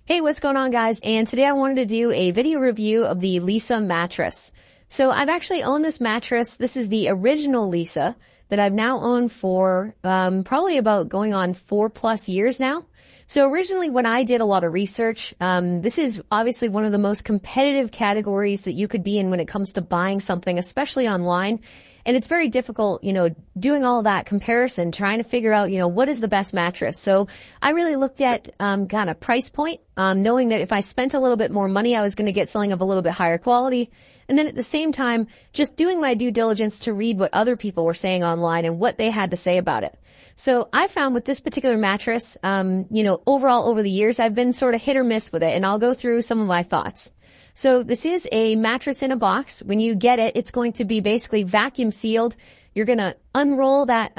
Hey, what's going on, guys? And today I wanted to do a video review of the Leesa mattress. So I've actually owned this mattress. This is the original Leesa that I've now owned for probably about going on 4+ years now. So originally when I did a lot of research, this is obviously one of the most competitive categories that you could be in when it comes to buying something, especially online. And it's very difficult, doing all that comparison, trying to figure out, what is the best mattress. So I really looked at, kind of price point, knowing that if I spent a little bit more money, I was going to get something of a little bit higher quality. And then at the same time, just doing my due diligence to read what other people were saying online and what they had to say about it. So I found with this particular mattress, overall over the years, I've been sort of hit or miss with it, and I'll go through some of my thoughts. So this is a mattress in a box. When you get it, it's going to be basically vacuum sealed. You're going to unroll that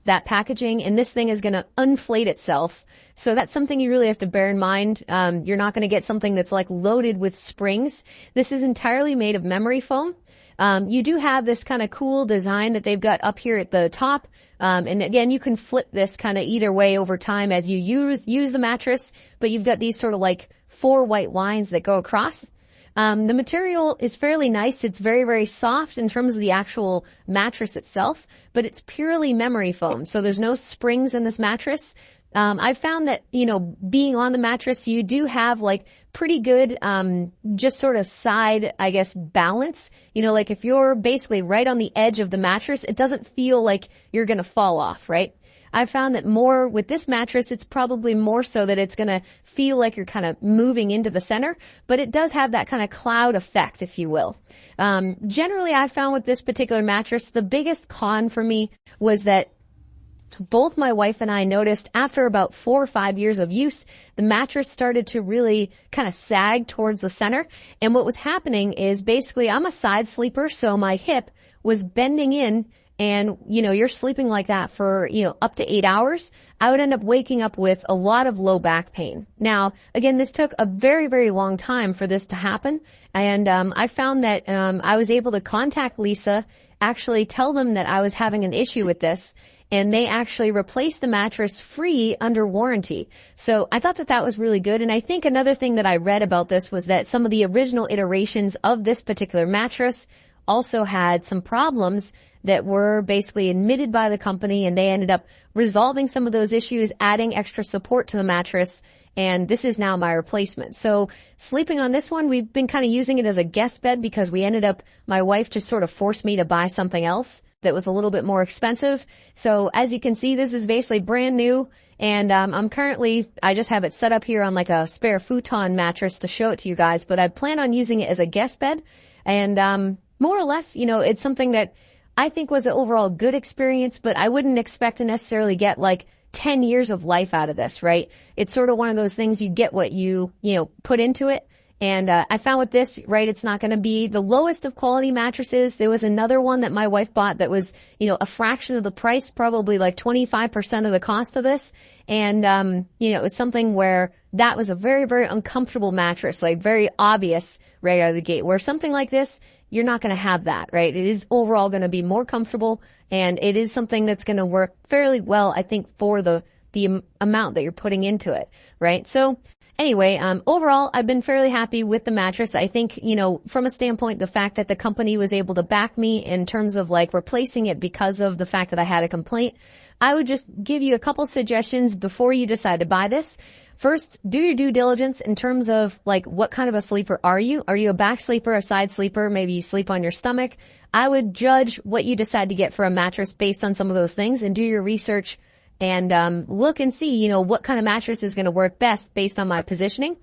packaging, and this thing is going to inflate itself. So that's something you really have to bear in mind. You're not going to get something that's like loaded with springs. This is entirely made of memory foam. You do have this kind of cool design that they've got up here at the top. And again, you can flip this kind of either way over time as you use the mattress, but you've got these sort of like 4 white lines that go across. The material is fairly nice. It's very, very soft in terms of the actual mattress itself, but it's purely memory foam. So there's no springs in this mattress. I've found that, being on the mattress, you do have like pretty good, just sort of side, balance. Like if you're basically right on the edge of the mattress, it doesn't feel like you're going to fall off, right? I've found that more with this mattress, it's probably more so that it's going to feel like you're kind of moving into the center, but it does have that kind of cloud effect, if you will. Generally, I found with this particular mattress, the biggest con for me was that both my wife and I noticed after about 4 or 5 years of use, the mattress started to really kind of sag towards the center. And what was happening is basically I'm a side sleeper, so my hip was bending in. And, you're sleeping like that for, up to 8 hours. I would end up waking up with a lot of low back pain. Now, again, this took a very, very long time for this to happen. And, I found that, I was able to contact Leesa, actually tell them that I was having an issue with this. And they actually replaced the mattress free under warranty. So I thought that that was really good. And I think another thing that I read about this was that some of the original iterations of this particular mattress also had some problems that were basically admitted by the company, and they ended up resolving some of those issues, adding extra support to the mattress, and this is now my replacement. So sleeping on this one, we've been kind of using it as a guest bed because my wife just sort of forced me to buy something else that was a little bit more expensive. So as you can see, this is basically brand new, and I just have it set up here on like a spare futon mattress to show it to you guys, but I plan on using it as a guest bed, and more or less, it's something that I think was an overall good experience, but I wouldn't expect to necessarily get like 10 years of life out of this, right? It's sort of one of those things, you get what you put into it. And I found with this, right, it's not going to be the lowest of quality mattresses. There was another one that my wife bought that was, a fraction of the price, probably like 25% of the cost of this. And, it was something where that was a very, very uncomfortable mattress, like very obvious right out of the gate, where something like this, you're not going to have that, right? It is overall going to be more comfortable, and it is something that's going to work fairly well, I think, for the amount that you're putting into it, right? So anyway, overall, I've been fairly happy with the mattress. I think, from a standpoint, the fact that the company was able to back me in terms of like replacing it because of the fact that I had a complaint, I would just give you a couple suggestions before you decide to buy this. First, do your due diligence in terms of like what kind of a sleeper are you? Are you a back sleeper, a side sleeper? Maybe you sleep on your stomach. I would judge what you decide to get for a mattress based on some of those things, and do your research and look and see, what kind of mattress is going to work best based on my positioning.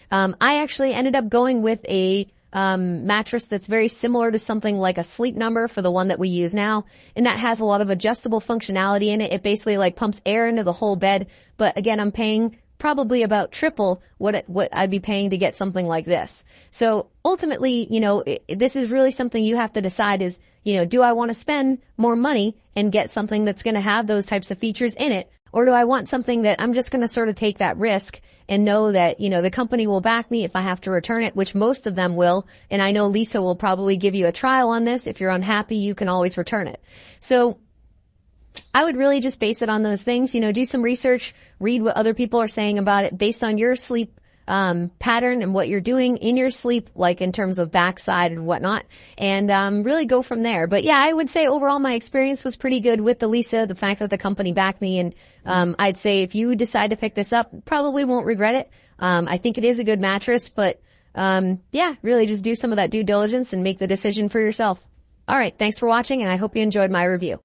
I actually ended up going with a mattress that's very similar to something like a Sleep Number for the one that we use now, and that has a lot of adjustable functionality in it. It basically like pumps air into the whole bed, but again, I'm paying probably about triple what I'd be paying to get something like this. So ultimately, this is really something you have to decide is, do I want to spend more money and get something that's going to have those types of features in it? Or do I want something that I'm just going to sort of take that risk and know that, the company will back me if I have to return it, which most of them will. And I know Leesa will probably give you a trial on this. If you're unhappy, you can always return it. So I would really just base it on those things, do some research, read what other people are saying about it based on your sleep pattern and what you're doing in your sleep, like in terms of backside and whatnot, and really go from there. But yeah, I would say overall my experience was pretty good with the Leesa. The fact that the company backed me, and I'd say if you decide to pick this up, probably won't regret it. I think it is a good mattress, but yeah, really just do some of that due diligence and make the decision for yourself. All right, thanks for watching, and I hope you enjoyed my review.